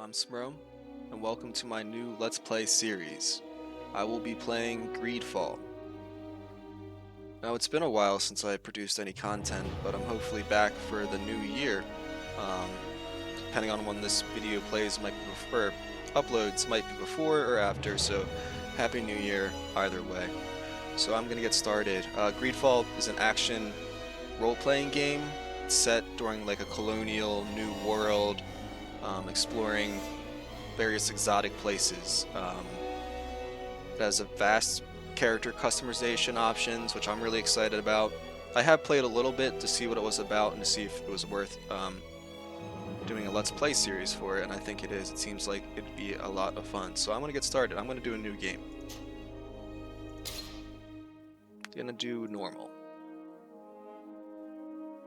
I'm Smro, and welcome to my new Let's Play series. I will be playing GreedFall. Now, it's been a while since I produced any content, but I'm hopefully back for the new year. Um, Depending on when this video plays, might be before, uploads might be before or after, so Happy New Year either way. So I'm gonna get started. GreedFall is an action role-playing game. It's set during like a colonial new world, exploring various exotic places. It has a vast character customization options, which I'm really excited about. I have played a little bit to see what it was about and to see if it was worth doing a Let's Play series for it, and I think it is. It seems like it'd be a lot of fun. So I'm going to get started. I'm going to do a new game. I'm going to do normal.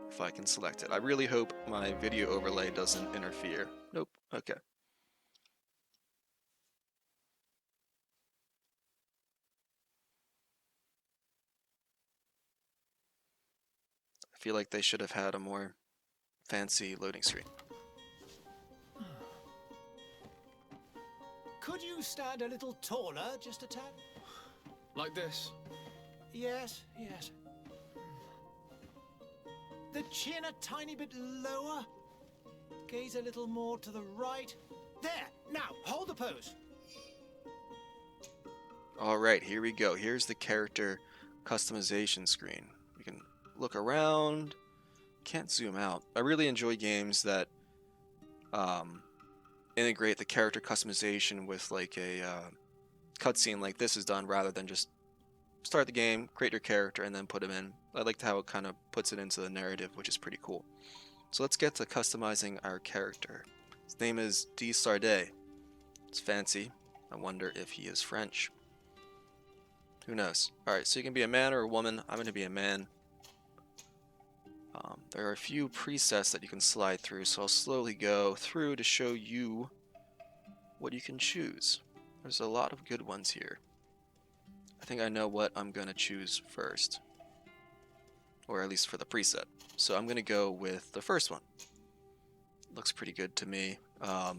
If I can select it. I really hope my video overlay doesn't interfere. Nope. Okay. I feel like they should have had a more fancy loading screen. Could you stand a little taller, just a tad? Like this? Yes, yes. The chin a tiny bit lower. Gaze a little more to the right. There! Now, hold the pose. Alright, here we go. Here's the character customization screen. You can look around. Can't zoom out. I really enjoy games that integrate the character customization with like a cutscene like this is done, rather than just start the game, create your character, and then put him in. I like how it kind of puts it into the narrative, which is pretty cool. So let's get to customizing our character. His name is De Sardet. It's fancy. I wonder if he is French. Who knows? Alright, so you can be a man or a woman. I'm going to be a man. There are a few presets that you can slide through, so I'll slowly go through to show you what you can choose. There's a lot of good ones here. I think I know what I'm going to choose first, or at least for the preset. So I'm going to go with the first one. Looks pretty good to me. There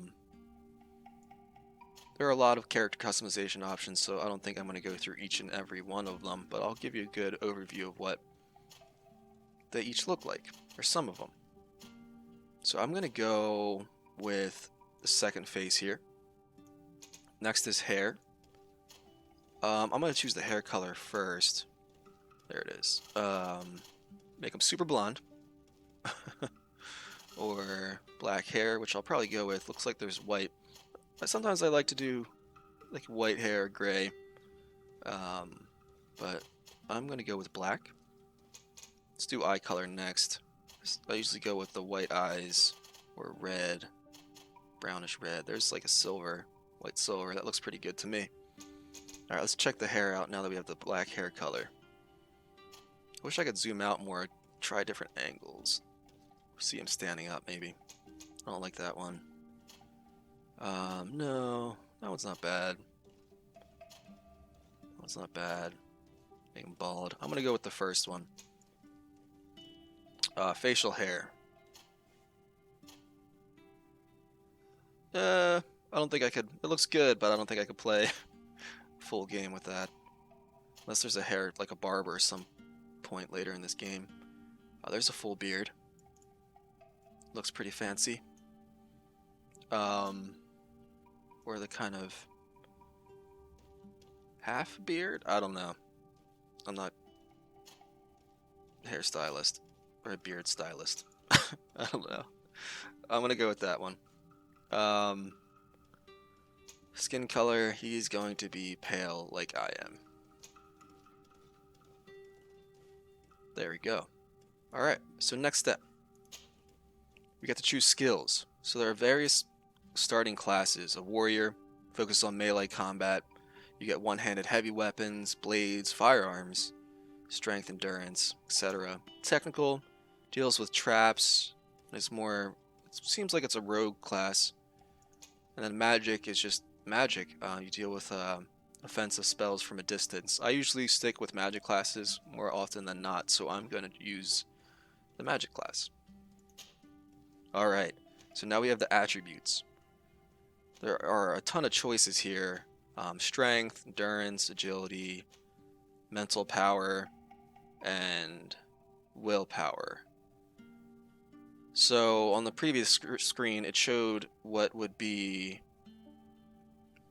are a lot of character customization options, so I don't think I'm going to go through each and every one of them, but I'll give you a good overview of what they each look like, or some of them. So I'm going to go with the second face here. Next is hair. I'm going to choose the hair color first. There it is. Make them super blonde. Or black hair, which I'll probably go with. Looks like there's white. Sometimes I like to do like white hair, gray. But I'm going to go with black. Let's do eye color next. I usually go with the white eyes or red, brownish red. There's like a silver, white silver. That looks pretty good to me. Alright, let's check the hair out now that we have the black hair color. I wish I could zoom out more, try different angles. See him standing up maybe. I don't like that one. No, that one's not bad. That one's not bad. Make him bald. I'm gonna go with the first one. Facial hair. I don't think I could. It looks good, but I don't think I could play full game with that. Unless there's a hair, like a barber, at some point later in this game. There's a full beard. Looks pretty fancy. Or the kind of half beard? I don't know. I'm not a hairstylist or a beard stylist. I don't know. I'm gonna go with that one. Skin color, he's going to be pale like I am. There we go. Alright, so next step. We get to choose skills. So there are various starting classes. A warrior, focused on melee combat. You get one-handed heavy weapons, blades, firearms, strength, endurance, etc. Technical, deals with traps. It's more, it seems like it's a rogue class. And then magic is just magic. You deal with offensive spells from a distance. I usually stick with magic classes more often than not, so I'm going to use the magic class. Alright, so now we have the attributes. There are a ton of choices here. Strength, endurance, agility, mental power, and willpower. So on the previous screen, it showed what would be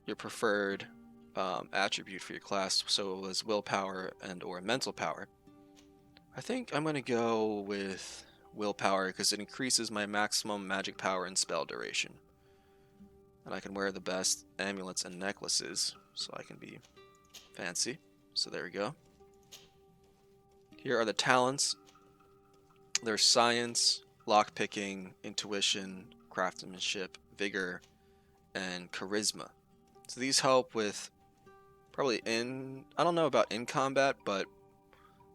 your preferred attribute for your class. So it was willpower and or mental power. I think I'm going to go with willpower because it increases my maximum magic power and spell duration. And I can wear the best amulets and necklaces, so I can be fancy. So there we go. Here are the talents. There's science, lockpicking, intuition, craftsmanship, vigor, and charisma. So these help with probably I don't know about in combat, but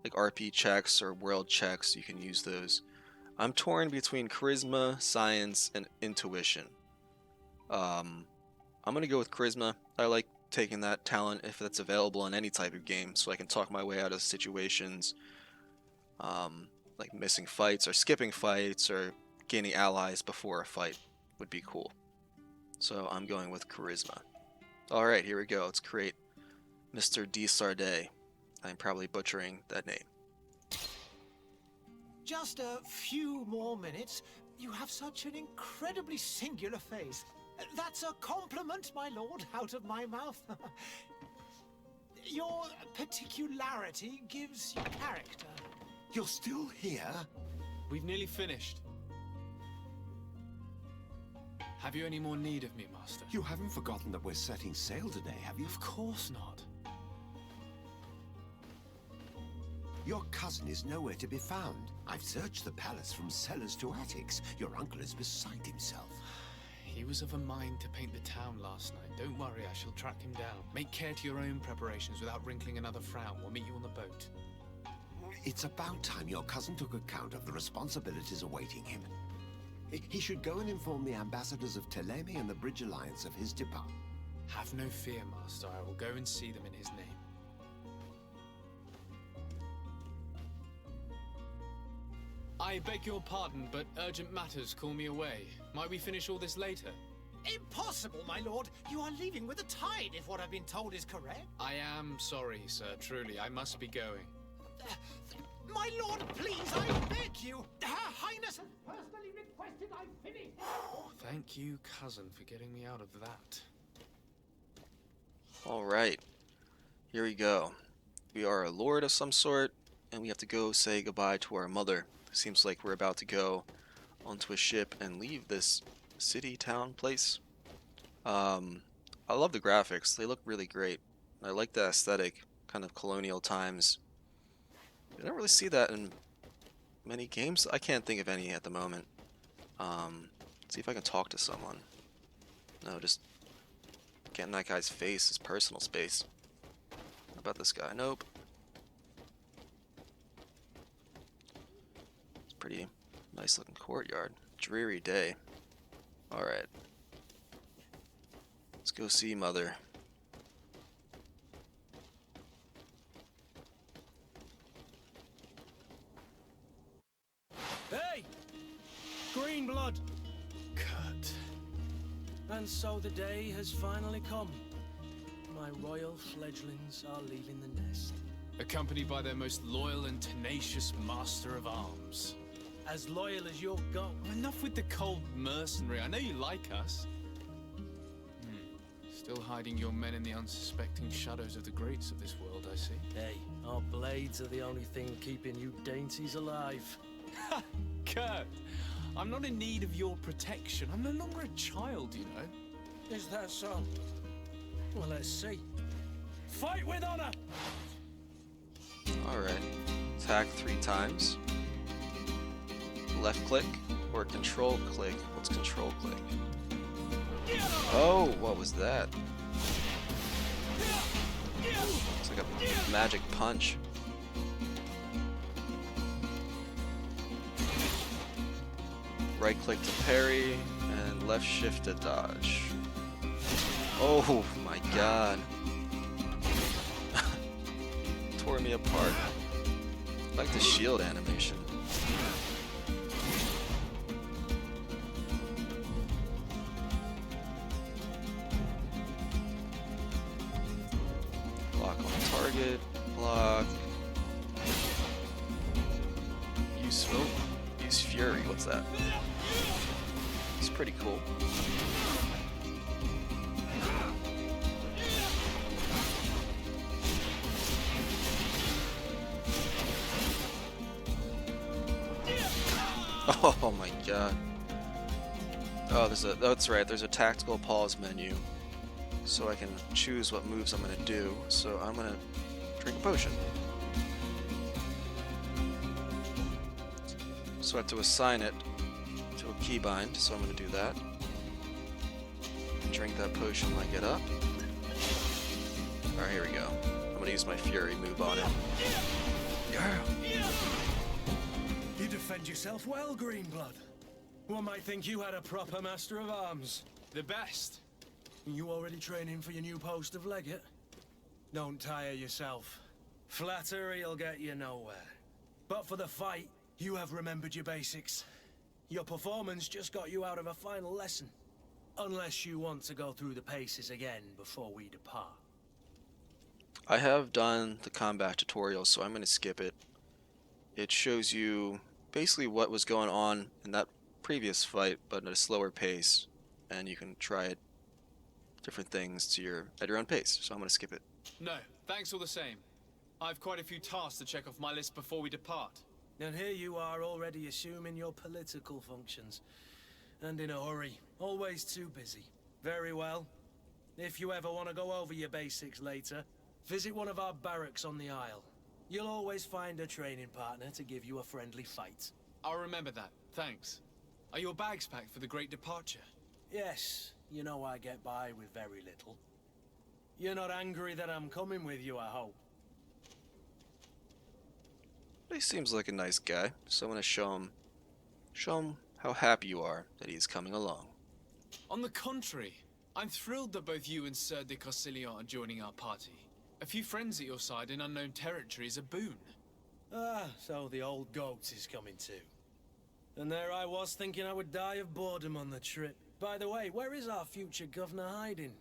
like RP checks or world checks, you can use those. I'm torn between charisma, science, and intuition. I'm gonna go with charisma. I like taking that talent if that's available in any type of game, so I can talk my way out of situations, like missing fights or skipping fights or gaining allies before a fight would be cool. So I'm going with charisma. Alright, here we go. Let's create Mister De Sardet. I'm probably butchering that name. Just a few more minutes. You have such an incredibly singular face. That's a compliment, my lord, out of my mouth. Your particularity gives you character. You're still here? We've nearly finished. Have you any more need of me, Master? You haven't forgotten that we're setting sail today, have you? Of course not. Your cousin is nowhere to be found. I've searched the palace from cellars to attics. Your uncle is beside himself. He was of a mind to paint the town last night. Don't worry, I shall track him down. Make care to your own preparations without wrinkling another frown. We'll meet you on the boat. It's about time your cousin took account of the responsibilities awaiting him. He should go and inform the ambassadors of Telemi and the Bridge Alliance of his departure. Have no fear, Master. I will go and see them in his name. I beg your pardon, but urgent matters call me away. Might we finish all this later? Impossible, my lord. You are leaving with the tide, if what I've been told is correct. I am sorry, sir. Truly, I must be going. My lord, please, I beg you. Her Highness has personally requested I finish. Thank you, cousin, for getting me out of that. Alright, here we go. We are a lord of some sort, and we have to go say goodbye to our mother. Seems like we're about to go onto a ship and leave this city, town, place. I love the graphics. They look really great. I like the aesthetic, kind of colonial times. I don't really see that in many games. I can't think of any at the moment. See if I can talk to someone. No, just getting that guy's face, his personal space. How about this guy? Nope. Pretty nice looking courtyard. Dreary day. Alright. Let's go see Mother. Hey! Green blood! Kurt. And so the day has finally come. My royal fledglings are leaving the nest. Accompanied by their most loyal and tenacious master of arms. As loyal as your goat. Enough with the cold mercenary. I know you like us. Still hiding your men in the unsuspecting shadows of the greats of this world, I see. Hey, our blades are the only thing keeping you dainties alive. Ha! Kurt! I'm not in need of your protection. I'm no longer a child, you know. Is that so? Well, let's see. Fight with honor! Alright. Attack 3 times. Left click or control click? What's control click? Oh, what was that? It's like a magic punch. Right click to parry and left shift to dodge. Oh my god. Tore me apart. I like the shield animation. target, block. Use Fury, what's that? It's pretty cool. Oh my god. Oh, that's right, there's a tactical pause menu. So I can choose what moves I'm gonna do. So I'm gonna drink a potion. So I have to assign it to a keybind, so I'm gonna do that. Drink that potion when I get up. Alright, here we go. I'm gonna use my Fury move on it. Yeah. You defend yourself well, Greenblood. One might think you had a proper master of arms. The best. You already training for your new post of legate? Don't tire yourself. Flattery'll get you nowhere. But for the fight, you have remembered your basics. Your performance just got you out of a final lesson. Unless you want to go through the paces again before we depart. I have done the combat tutorial, so I'm going to skip it. It shows you basically what was going on in that previous fight, but at a slower pace, and you can try it different things at your own pace. So I'm going to skip it. No, thanks all the same. I've quite a few tasks to check off my list before we depart. And here you are already assuming your political functions. And in a hurry. Always too busy. Very well. If you ever want to go over your basics later, visit one of our barracks on the Isle. You'll always find a training partner to give you a friendly fight. I'll remember that, thanks. Are your bags packed for the great departure? Yes, you know I get by with very little. You're not angry that I'm coming with you, I hope. He seems like a nice guy, so I'm going to show him how happy you are that he's coming along. On the contrary, I'm thrilled that both you and Sir De Sardet are joining our party. A few friends at your side in unknown territory is a boon. Ah, so the old goat is coming too. And there I was thinking I would die of boredom on the trip. By the way, where is our future governor hiding?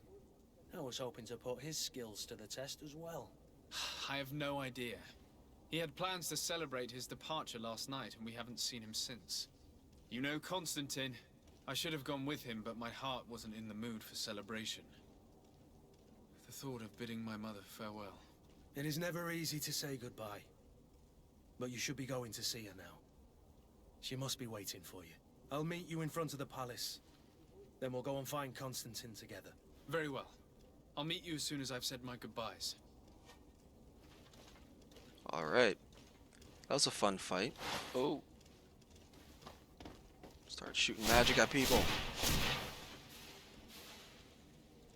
I was hoping to put his skills to the test as well. I have no idea. He had plans to celebrate his departure last night, and we haven't seen him since. You know Constantine. I should have gone with him, but my heart wasn't in the mood for celebration. The thought of bidding my mother farewell. It is never easy to say goodbye. But you should be going to see her now. She must be waiting for you. I'll meet you in front of the palace. Then we'll go and find Constantine together. Very well. I'll meet you as soon as I've said my goodbyes. Alright. That was a fun fight. Oh. Start shooting magic at people.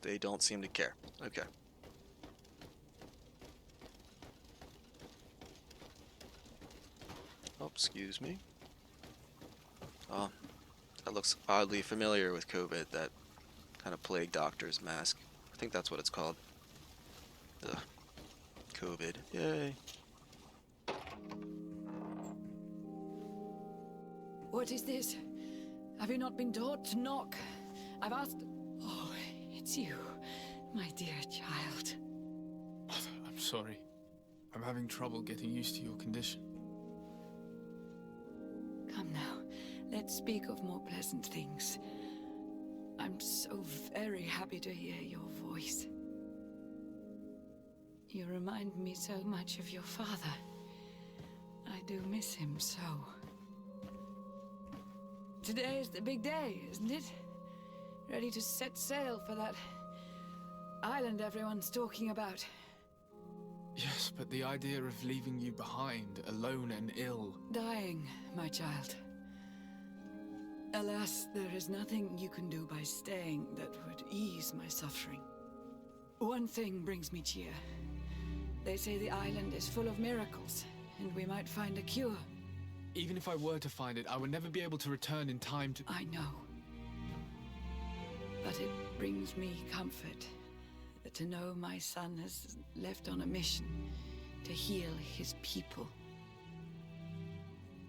They don't seem to care. Okay. Oh, excuse me. Oh, that looks oddly familiar with COVID, that kind of plague doctor's mask. I think that's what it's called. Ugh. COVID. Yay. What is this? Have you not been taught to knock? I've asked... Oh, it's you, my dear child. I'm sorry. I'm having trouble getting used to your condition. Come now, let's speak of more pleasant things. I'm so very happy to hear your voice. You remind me so much of your father. I do miss him so. Today is the big day, isn't it? Ready to set sail for that island everyone's talking about. Yes, but the idea of leaving you behind, alone and ill... Dying, my child. Alas, there is nothing you can do by staying that would ease my suffering. One thing brings me cheer. They say the island is full of miracles, and we might find a cure. Even if I were to find it, I would never be able to return in time to... I know. But it brings me comfort to know my son has left on a mission to heal his people.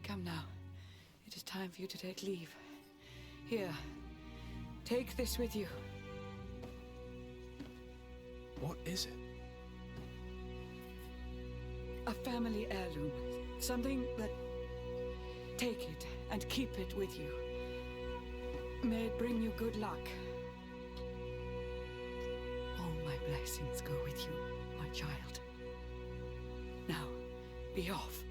Come now. It is time for you to take leave. Here, take this with you. What is it? A family heirloom. Something that... Take it and keep it with you. May it bring you good luck. All my blessings go with you, my child. Now, be off.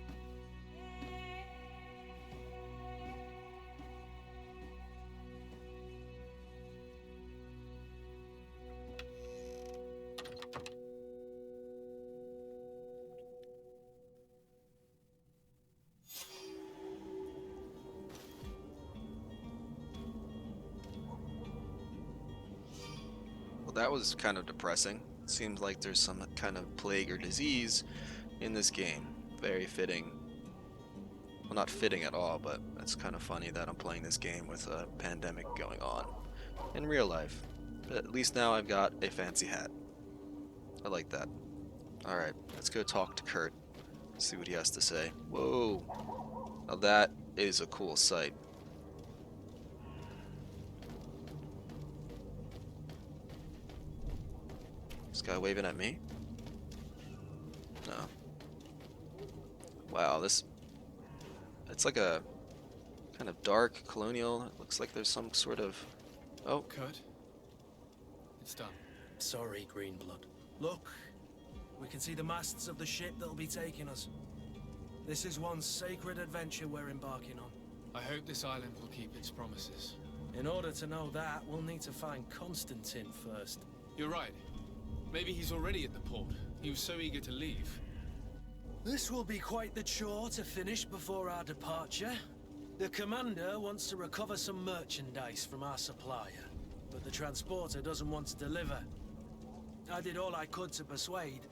Well, that was kind of depressing. Seems like there's some kind of plague or disease in this game. Very fitting. Well, not fitting at all, but it's kind of funny that I'm playing this game with a pandemic going on in real life. But at least now I've got a fancy hat. I like that. Alright, let's go talk to Kurt. See what he has to say. Whoa! Now that is a cool sight. This guy waving at me? No. Wow, this... It's like a kind of dark colonial. It looks like there's some sort of... Oh. Kurt? It's done. Sorry, Greenblood. Look, we can see the masts of the ship that'll be taking us. This is one sacred adventure we're embarking on. I hope this island will keep its promises. In order to know that, we'll need to find Constantine first. You're right. Maybe he's already at the port. He was so eager to leave. This will be quite the chore to finish before our departure. The commander wants to recover some merchandise from our supplier, but the transporter doesn't want to deliver. I did all I could to persuade.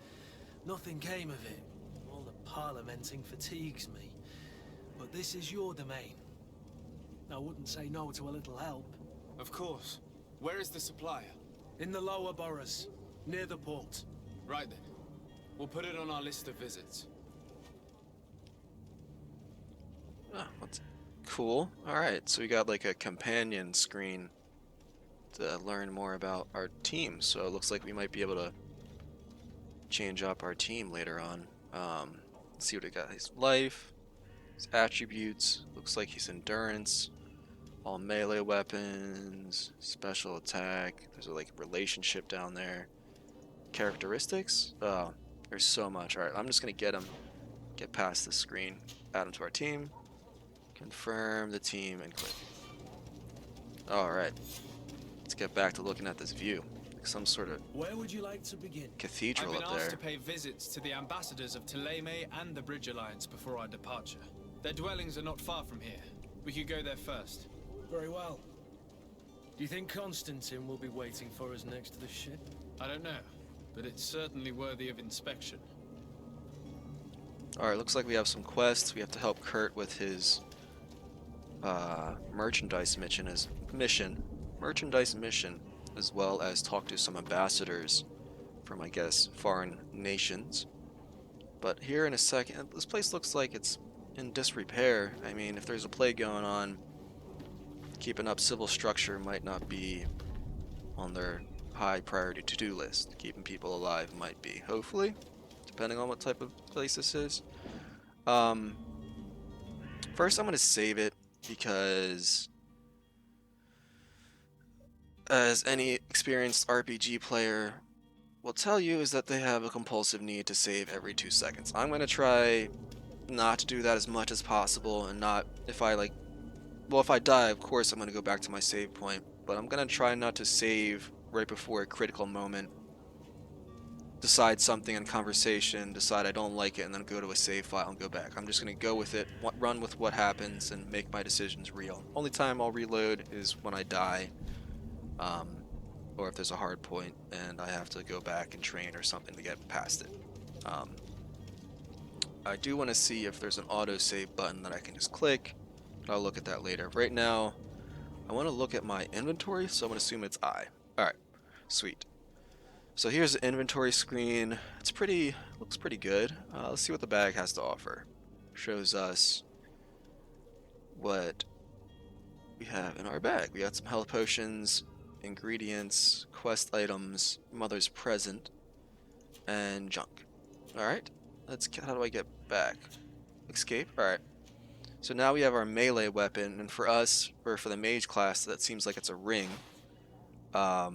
Nothing came of it. All the parliamenting fatigues me. But this is your domain. I wouldn't say no to a little help. Of course. Where is the supplier? In the lower boroughs, near the port. Right then. We'll put it on our list of visits. Oh, that's cool. Alright, so we got like a companion screen to learn more about our team. So it looks like we might be able to change up our team later on. Let's see what we got. His life, his attributes. Looks like he's endurance. All melee weapons, special attack. There's a like relationship down there. Characteristics. Oh, there's so much. Alright, I'm just gonna get past this screen. Add him to our team. Confirm the team and click. Alright. Let's get back to looking at this view. Like some sort of Where would you like to begin? cathedral I've been up asked there. to pay visits to the ambassadors of Thélème and the Bridge Alliance before our departure. Their dwellings are not far from here. We could go there first. Very well. Do you think Constantine will be waiting for us next to the ship? I don't know, but it's certainly worthy of inspection. Alright, looks like we have some quests. We have to help Kurt with his merchandise mission, as well as talk to some ambassadors from, I guess, foreign nations. But here in a second, this place looks like it's in disrepair. I mean, if there's a plague going on, keeping up civil structure might not be on their high priority to-do list. Keeping people alive might be, hopefully, depending on what type of place this is. First I'm going to save it, because as any experienced RPG player will tell you, is that they have a compulsive need to save every 2 seconds. I'm going to try not to do that as much as possible, and not, if I die, of course I'm going to go back to my save point, but I'm going to try not to save right before a critical moment, decide something in conversation, decide I don't like it, and then go to a save file and go back. I'm just going to go with it, run with what happens, and make my decisions real. Only time I'll reload is when I die, or if there's a hard point and I have to go back and train or something to get past it. I do want to see if there's an autosave button that I can just click, but I'll look at that later. Right now, I want to look at my inventory, so I'm going to assume it's I. Alright, sweet. So here's the inventory screen. It's looks pretty good. Let's see what the bag has to offer. Shows us what we have in our bag. We got some health potions, ingredients, quest items, mother's present, and junk. Alright. How do I get back? Escape? Alright. So now we have our melee weapon, and for us, or for the mage class, that seems like it's a ring. A,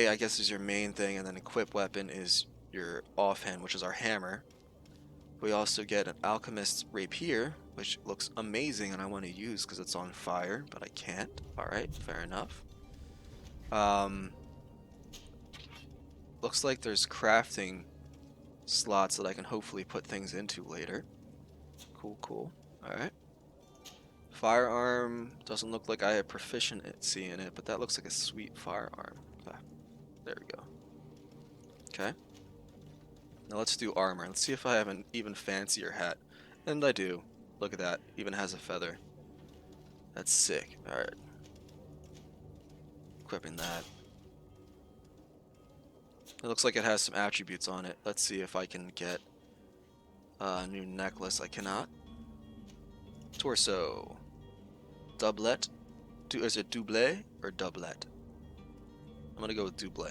I guess, is your main thing, and then equip weapon is your offhand, which is our hammer. We also get an alchemist's rapier, which looks amazing, and I want to use because it's on fire, but I can't. Alright, fair enough. Looks like there's crafting slots that I can hopefully put things into later. Cool, cool. Alright. Firearm doesn't look like I have proficiency in it, but that looks like a sweet firearm. Ah, there we go. Okay. Now let's do armor. Let's see if I have an even fancier hat. And I do. Look at that. Even has a feather. That's sick. Alright. Equipping that. It looks like it has some attributes on it. Let's see if I can get a new necklace. I cannot. Torso. Doublet. Is it double or doublet? I'm gonna go with double.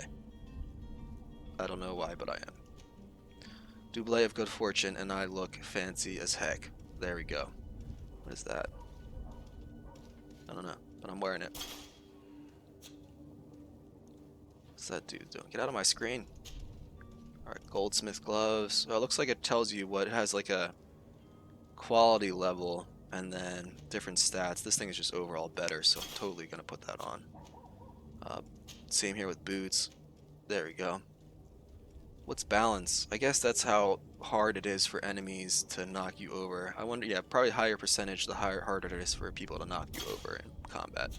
I don't know why, but I am. Double of good fortune, and I look fancy as heck. There we go. What is that? I don't know, but I'm wearing it. What's that dude doing? Get out of my screen. Alright, goldsmith gloves. Oh, it looks like it tells you what it has, like a quality level and then different stats. This thing is just overall better, so I'm totally gonna put that on. Same here with boots. There we go. What's balance? I guess that's how hard it is for enemies to knock you over. I wonder, yeah, probably higher percentage the harder it is for people to knock you over in combat.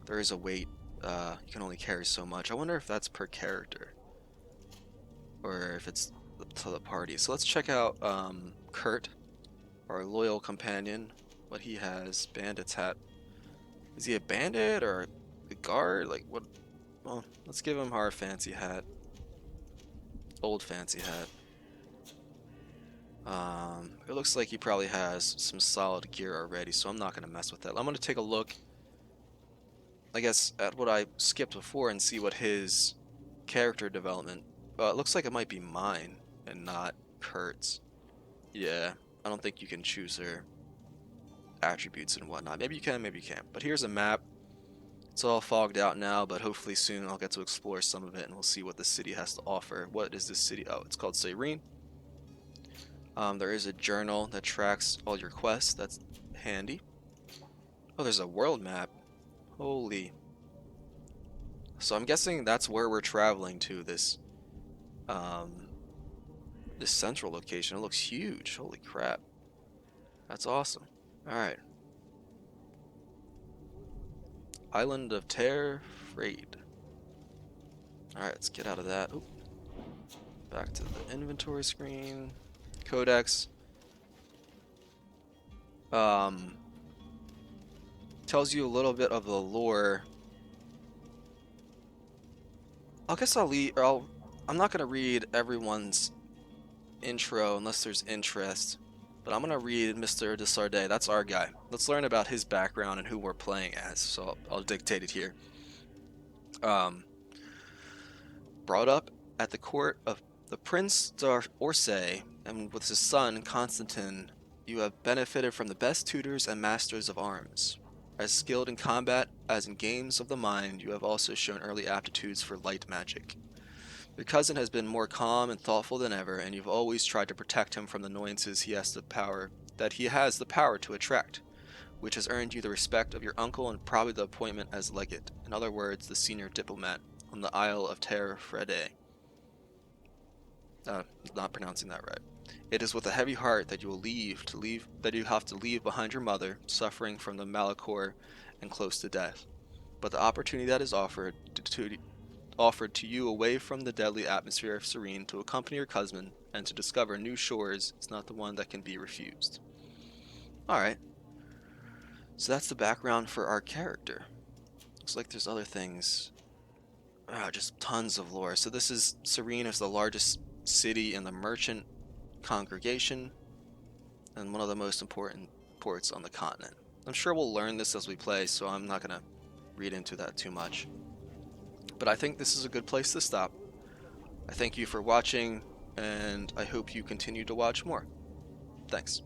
There is a weight. You can only carry so much. I wonder if that's per character or if it's to the party. So let's check out Kurt, our loyal companion, what he has. Bandit's hat. Is he a bandit or a guard? Like what? Well, let's give him our fancy hat. Old fancy hat. It looks like he probably has some solid gear already, so I'm not going to mess with that. I'm going to take a look, I guess, at what I skipped before and see what his character development... it looks like it might be mine and not Kurt's. Yeah, I don't think you can choose their attributes and whatnot. Maybe you can, maybe you can't. But here's a map. It's all fogged out now, but hopefully soon I'll get to explore some of it and we'll see what the city has to offer. What is this city? Oh, it's called Serene. There is a journal that tracks all your quests. That's handy. Oh, there's a world map. Holy. So I'm guessing that's where we're traveling to, this central location. It looks huge. Holy crap. That's awesome. Alright. Island of Terre Frayed. Alright, let's get out of that. Oop. Back to the inventory screen. Codex. Tells you a little bit of the lore. I guess I'm not gonna read everyone's intro unless there's interest, but I'm gonna read Mister De Sardet. That's our guy. Let's learn about his background and who we're playing as. So I'll dictate it here. Brought up at the court of the Prince d'Orsay, and with his son Constantin, you have benefited from the best tutors and masters of arms. As skilled in combat as in games of the mind, you have also shown early aptitudes for light magic. Your cousin has been more calm and thoughtful than ever, and you've always tried to protect him from the annoyances he has the power to attract, which has earned you the respect of your uncle and probably the appointment as legate, in other words, the senior diplomat on the Isle of Terre Frayed. Not pronouncing that right. It is with a heavy heart that you have to leave behind your mother, suffering from the malachor and close to death. But the opportunity that is offered to you away from the deadly atmosphere of Serene to accompany your cousin and to discover new shores is not the one that can be refused. Alright. So that's the background for our character. Looks like there's other things. Just tons of lore. So this is Serene is the largest city in the merchant congregation and one of the most important ports on the continent. I'm sure we'll learn this as we play, so I'm not going to read into that too much. But I think this is a good place to stop. I thank you for watching, and I hope you continue to watch more. Thanks.